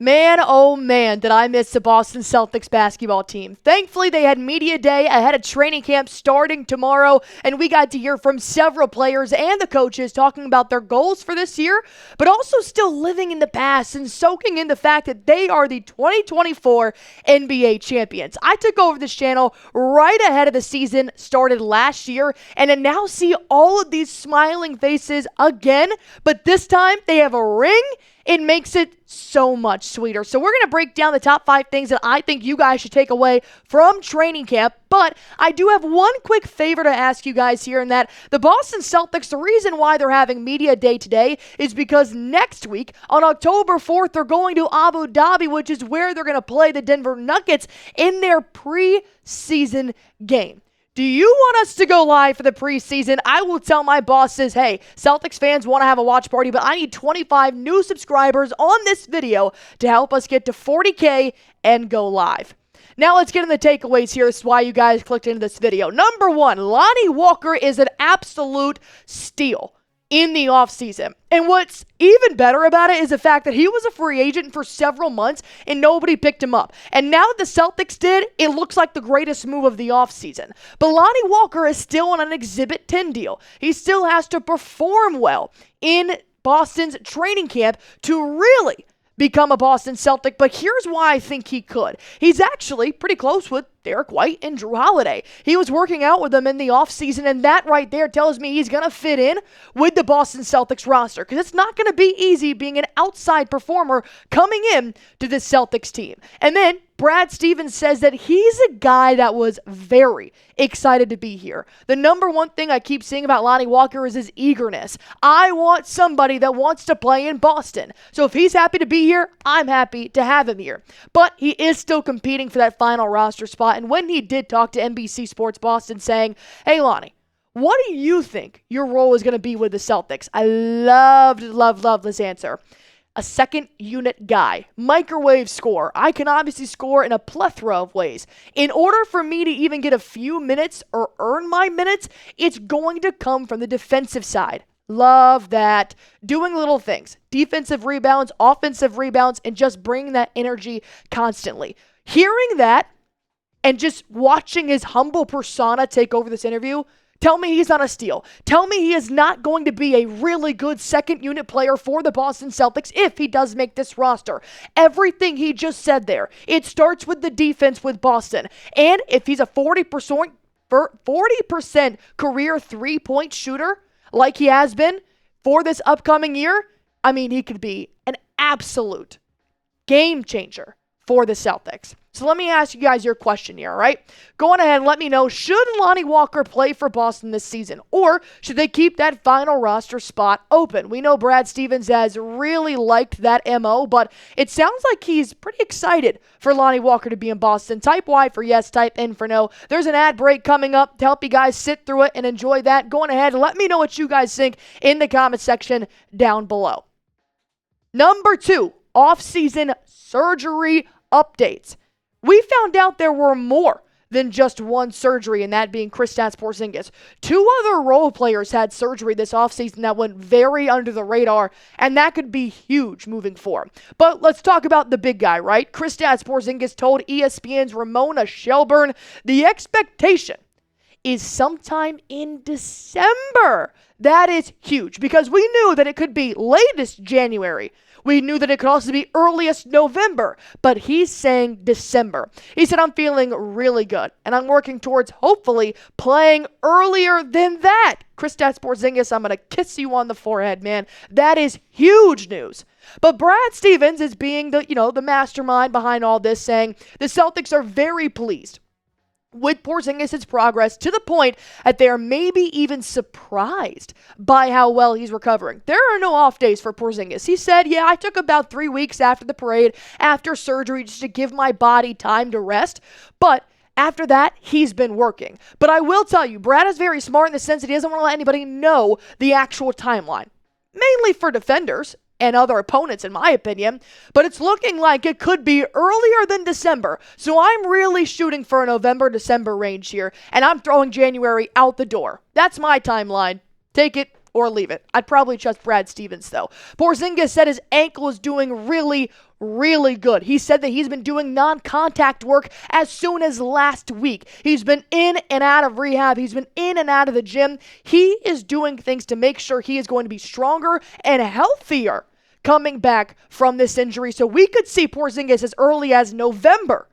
Man, oh man, did I miss the Boston Celtics basketball team. Thankfully, they had media day ahead of training camp starting tomorrow, and we got to hear from several players and the coaches talking about their goals for this year, but also still living in the past and soaking in the fact that they are the 2024 NBA champions. I took over this channel right ahead of the season started last year, and to now see all of these smiling faces again, but this time they have a ring. It makes it so much sweeter. So we're going to break down the top 5 things that I think you guys should take away from training camp. But I do have one quick favor to ask you guys here, and that the Boston Celtics, the reason why they're having media day today is because next week on October 4th, they're going to Abu Dhabi, which is where they're going to play the Denver Nuggets in their preseason game. Do you want us to go live for the preseason? I will tell my bosses, hey, Celtics fans want to have a watch party, but I need 25 new subscribers on this video to help us get to 40K and go live. Now let's get in the takeaways here. This is why you guys clicked into this video. Number 1, Lonnie Walker is an absolute steal in the offseason. And what's even better about it is the fact that he was a free agent for several months and nobody picked him up. And now that the Celtics did, it looks like the greatest move of the offseason. But Lonnie Walker is still on an Exhibit 10 deal. He still has to perform well in Boston's training camp to really become a Boston Celtic, but here's why I think he could. He's actually pretty close with Derek White and Drew Holiday. He was working out with them in the offseason, and that right there tells me he's going to fit in with the Boston Celtics roster, because it's not going to be easy being an outside performer coming in to the Celtics team. And then Brad Stevens says that he's a guy that was very excited to be here. The number one thing I keep seeing about Lonnie Walker is his eagerness. I want somebody that wants to play in Boston. So if he's happy to be here, I'm happy to have him here. But he is still competing for that final roster spot. And when he did talk to NBC Sports Boston saying, hey, Lonnie, what do you think your role is going to be with the Celtics? I love this answer. A second unit guy, microwave scorer. I can obviously score in a plethora of ways. In order for me to even get a few minutes or earn my minutes, it's going to come from the defensive side. Love that. Doing little things. Defensive rebounds, offensive rebounds, and just bringing that energy constantly. Hearing that and just watching his humble persona take over this interview, tell me he's not a steal. Tell me he is not going to be a really good second unit player for the Boston Celtics if he does make this roster. Everything he just said there, it starts with the defense with Boston. And if he's a 40% career three-point shooter like he has been for this upcoming year, I mean, he could be an absolute game changer for the Celtics. So let me ask you guys your question here, all right? Go on ahead and let me know, should Lonnie Walker play for Boston this season? Or should they keep that final roster spot open? We know Brad Stevens has really liked that MO, but it sounds like he's pretty excited for Lonnie Walker to be in Boston. Type Y for yes, type N for no. There's an ad break coming up to help you guys sit through it and enjoy that. Go on ahead and let me know what you guys think in the comment section down below. Number 2, off-season surgery updates. We found out there were more than just one surgery, and that being Kristaps Porzingis. 2 other role players had surgery this offseason that went very under the radar, and that could be huge moving forward. But let's talk about the big guy, right? Kristaps Porzingis told ESPN's Ramona Shelburne the expectation is sometime in December. That is huge, because we knew that it could be latest January. We knew that it could also be earliest November, but he's saying December. He said, I'm feeling really good, and I'm working towards hopefully playing earlier than that. Kristaps Porzingis, I'm going to kiss you on the forehead, man. That is huge news. But Brad Stevens is being the mastermind behind all this, saying the Celtics are very pleased with Porzingis' progress to the point that they are maybe even surprised by how well he's recovering. There are no off days for Porzingis. He said, yeah, I took about 3 weeks after the parade, after surgery, just to give my body time to rest. But after that, he's been working. But I will tell you, Brad is very smart in the sense that he doesn't want to let anybody know the actual timeline. Mainly for defenders and other opponents, in my opinion, but it's looking like it could be earlier than December. So I'm really shooting for a November-December range here, and I'm throwing January out the door. That's my timeline. Take it or leave it. I'd probably trust Brad Stevens, though. Porzingis said his ankle is doing really, really good. He said that he's been doing non-contact work as soon as last week. He's been in and out of rehab. He's been in and out of the gym. He is doing things to make sure he is going to be stronger and healthier coming back from this injury. So we could see Porzingis as early as November.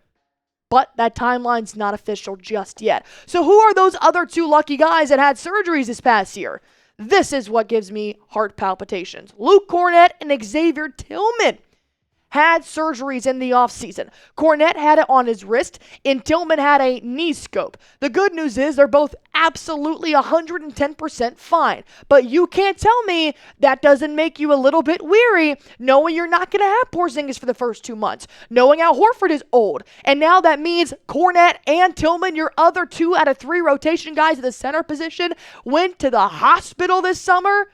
But that timeline's not official just yet. So who are those other two lucky guys that had surgeries this past year? This is what gives me heart palpitations. Luke Kornet and Xavier Tillman had surgeries in the offseason. Kornet had it on his wrist, and Tillman had a knee scope. The good news is they're both absolutely 110% fine. But you can't tell me that doesn't make you a little bit weary, knowing you're not going to have Porzingis for the first 2 months, knowing Al Horford is old. And now that means Kornet and Tillman, your other 2 out of 3 rotation guys at the center position, went to the hospital this summer.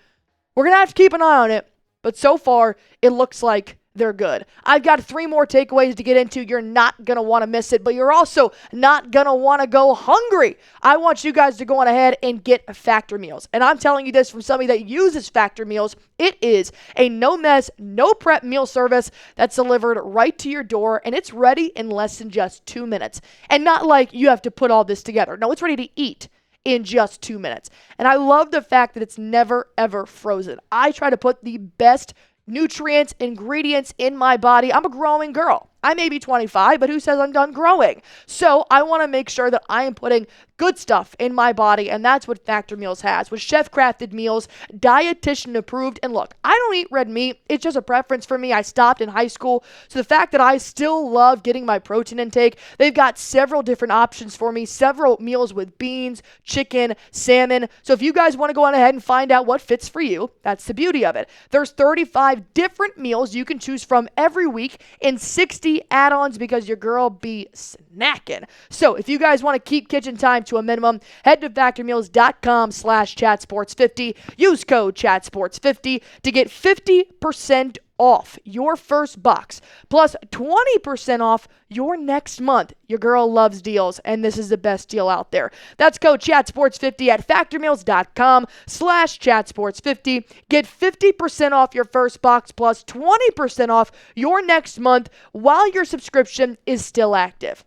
We're going to have to keep an eye on it. But so far, it looks like they're good. I've got 3 more takeaways to get into. You're not going to want to miss it, but you're also not going to want to go hungry. I want you guys to go on ahead and get Factor Meals. And I'm telling you this from somebody that uses Factor Meals. It is a no-mess, no-prep meal service that's delivered right to your door, and it's ready in less than just 2 minutes. And not like you have to put all this together. No, it's ready to eat in just 2 minutes. And I love the fact that it's never, ever frozen. I try to put the best nutrients, ingredients in my body. I'm a growing girl. I may be 25, but who says I'm done growing? So I want to make sure that I am putting good stuff in my body, and that's what Factor Meals has. With chef-crafted meals, dietitian approved, and look, I don't eat red meat. It's just a preference for me. I stopped in high school, so the fact that I still love getting my protein intake, they've got several different options for me, several meals with beans, chicken, salmon. So if you guys want to go on ahead and find out what fits for you, that's the beauty of it. There's 35 different meals you can choose from every week in 60 add-ons because your girl be snacking. So if you guys want to keep kitchen time to a minimum, head to factormeals.com/chatsports50. Use code chatsports50 to get 50% off your first box, plus 20% off your next month. Your girl loves deals, and this is the best deal out there. That's code chatsports50 at factormeals.com/chatsports50. Get 50% off your first box, plus 20% off your next month while your subscription is still active.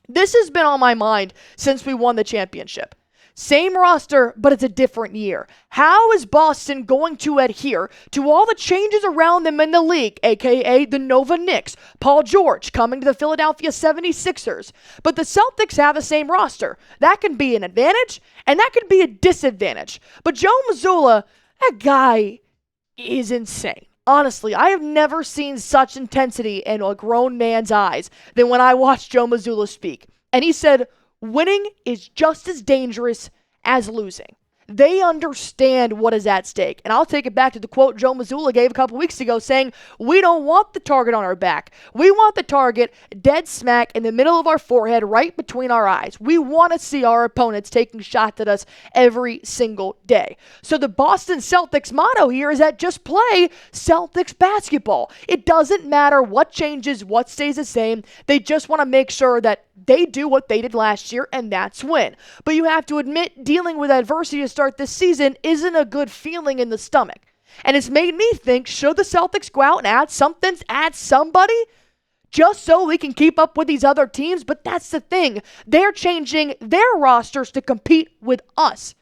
This has been on my mind since we won the championship. Same roster, but it's a different year. How is Boston going to adhere to all the changes around them in the league, aka the Nova Knicks, Paul George coming to the Philadelphia 76ers? But the Celtics have the same roster. That can be an advantage, and that could be a disadvantage. But Joe Mazzulla, that guy is insane. Honestly, I have never seen such intensity in a grown man's eyes than when I watched Joe Mazzulla speak. And he said, winning is just as dangerous as losing. They understand what is at stake. And I'll take it back to the quote Joe Mazzulla gave a couple weeks ago saying, we don't want the target on our back. We want the target dead smack in the middle of our forehead, right between our eyes. We want to see our opponents taking shots at us every single day. So the Boston Celtics motto here is that just play Celtics basketball. It doesn't matter what changes, what stays the same. They just want to make sure that they do what they did last year, and that's win. But you have to admit, dealing with adversity to start this season isn't a good feeling in the stomach. And it's made me think, should the Celtics go out and add somebody, just so we can keep up with these other teams? But that's the thing. They're changing their rosters to compete with us.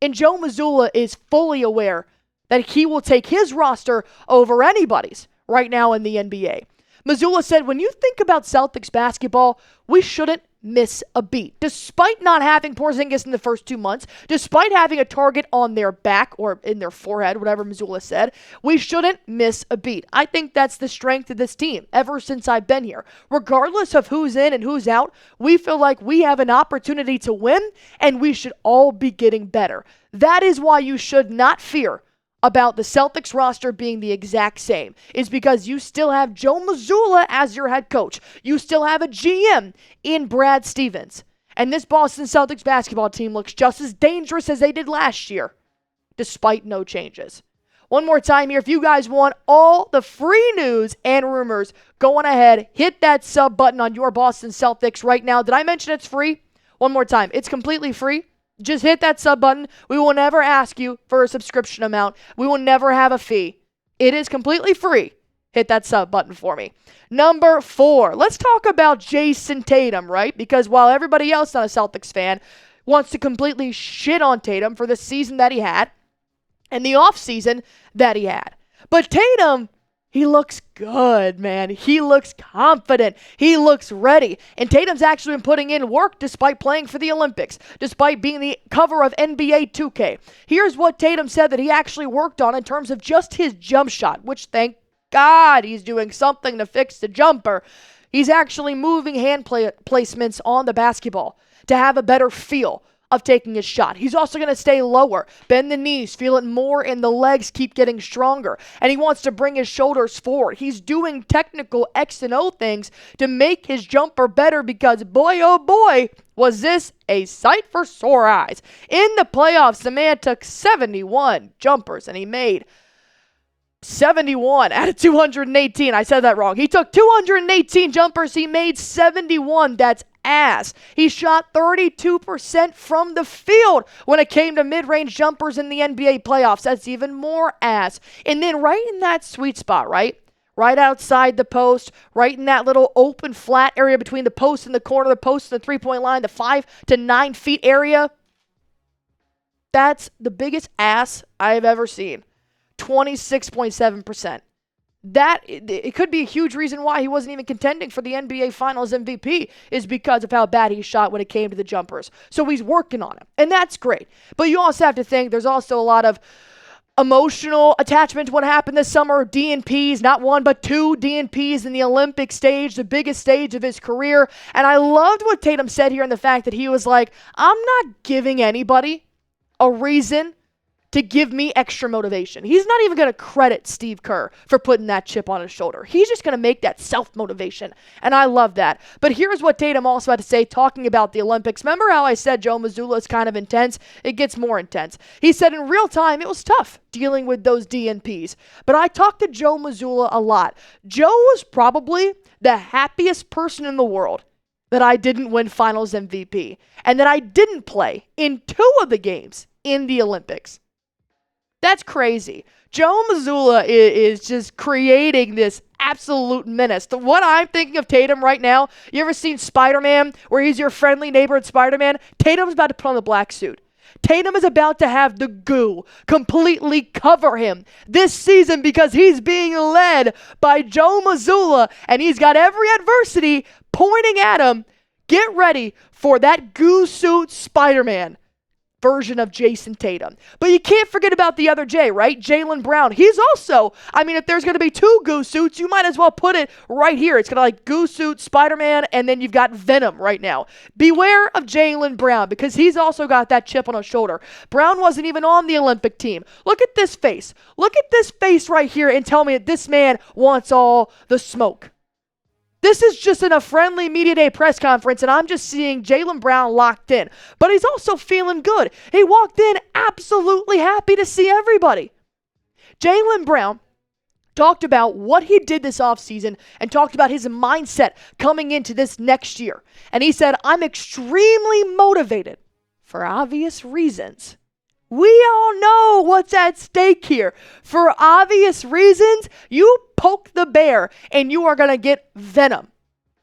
And Joe Mazzulla is fully aware that he will take his roster over anybody's right now in the NBA. Mazzulla said, when you think about Celtics basketball, we shouldn't miss a beat. Despite not having Porzingis in the first 2 months, despite having a target on their back or in their forehead, whatever Mazzulla said, we shouldn't miss a beat. I think that's the strength of this team ever since I've been here. Regardless of who's in and who's out, we feel like we have an opportunity to win, and we should all be getting better. That is why you should not fear about the Celtics roster being the exact same, is because you still have Joe Mazzulla as your head coach. You still have a GM in Brad Stevens. And this Boston Celtics basketball team looks just as dangerous as they did last year, despite no changes. One more time here, if you guys want all the free news and rumors, go on ahead, hit that sub button on your Boston Celtics right now. Did I mention it's free? One more time, it's completely free. Just hit that sub button. We will never ask you for a subscription amount. We will never have a fee. It is completely free. Hit that sub button for me. Number 4, let's talk about Jayson Tatum, right? Because while everybody else not a Celtics fan wants to completely shit on Tatum for the season that he had and the offseason that he had. But Tatum, he looks good, man. He looks confident. He looks ready. And Tatum's actually been putting in work despite playing for the Olympics, despite being the cover of NBA 2K. Here's what Tatum said that he actually worked on in terms of just his jump shot, which thank God he's doing something to fix the jumper. He's actually moving hand placements on the basketball to have a better feel of taking his shot. He's also going to stay lower, bend the knees, feel it more, and the legs keep getting stronger. And he wants to bring his shoulders forward. He's doing technical X and O things to make his jumper better because boy, oh boy, was this a sight for sore eyes. In the playoffs, the man took 71 jumpers and he made 71 out of 218. I said that wrong. He took 218 jumpers. He made 71. That's ass. He shot 32% from the field when it came to mid-range jumpers in the NBA playoffs. That's even more ass. And then right in that sweet spot, right outside the post, right in that little open flat area between the post and the corner, the post and the three-point line, the 5 to 9 feet area, that's the biggest ass I've ever seen. 26.7%. That, it could be a huge reason why he wasn't even contending for the NBA Finals MVP is because of how bad he shot when it came to the jumpers. So he's working on it, and that's great. But you also have to think there's also a lot of emotional attachment to what happened this summer. DNPs, not one, but 2 DNPs in the Olympic stage, the biggest stage of his career. And I loved what Tatum said here in the fact that he was like, I'm not giving anybody a reason to give me extra motivation. He's not even going to credit Steve Kerr for putting that chip on his shoulder. He's just going to make that self-motivation, and I love that. But here's what Tatum also had to say talking about the Olympics. Remember how I said Joe Mazzulla is kind of intense? It gets more intense. He said in real time it was tough dealing with those DNPs, but I talked to Joe Mazzulla a lot. Joe was probably the happiest person in the world that I didn't win Finals MVP and that I didn't play in 2 of the games in the Olympics. That's crazy. Joe Mazzulla is just creating this absolute menace. What I'm thinking of Tatum right now, you ever seen Spider-Man where he's your friendly neighbor at Spider-Man? Tatum's about to put on the black suit. Tatum is about to have the goo completely cover him this season because he's being led by Joe Mazzulla and he's got every adversity pointing at him. Get ready for that goo suit Spider-Man version of Jayson Tatum. But you can't forget about the other Jay, right? Jaylen Brown. He's also, if there's going to be 2 goo suits, you might as well put it right here. It's going to like goo suit, Spider-Man, and then you've got Venom right now. Beware of Jaylen Brown because he's also got that chip on his shoulder. Brown wasn't even on the Olympic team. Look at this face. Look at this face right here and tell me that this man wants all the smoke. This is just in a friendly media day press conference, and I'm just seeing Jaylen Brown locked in. But he's also feeling good. He walked in absolutely happy to see everybody. Jaylen Brown talked about what he did this offseason and talked about his mindset coming into this next year. And he said, I'm extremely motivated for obvious reasons. We all know what's at stake here. For obvious reasons, you poke the bear and you are going to get venom.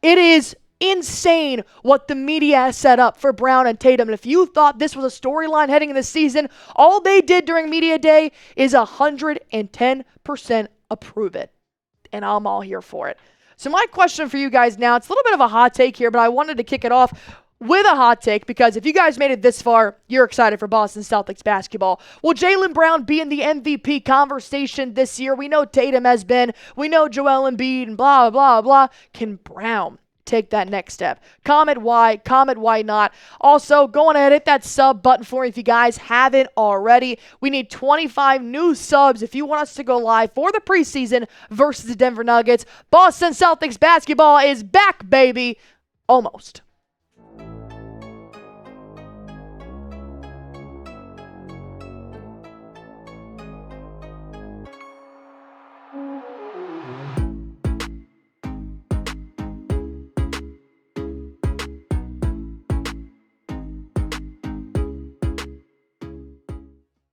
It is insane what the media has set up for Brown and Tatum. And if you thought this was a storyline heading into the season, all they did during media day is 110% approve it. And I'm all here for it. So my question for you guys now, it's a little bit of a hot take here, but I wanted to kick it off with a hot take because if you guys made it this far, you're excited for Boston Celtics basketball. Will Jaylen Brown be in the MVP conversation this year? We know Tatum has been. We know Joel Embiid and blah, blah, blah. Can Brown take that next step? Comment why not. Also, go on ahead, hit that sub button for me if you guys haven't already. We need 25 new subs if you want us to go live for the preseason versus the Denver Nuggets. Boston Celtics basketball is back, baby. Almost.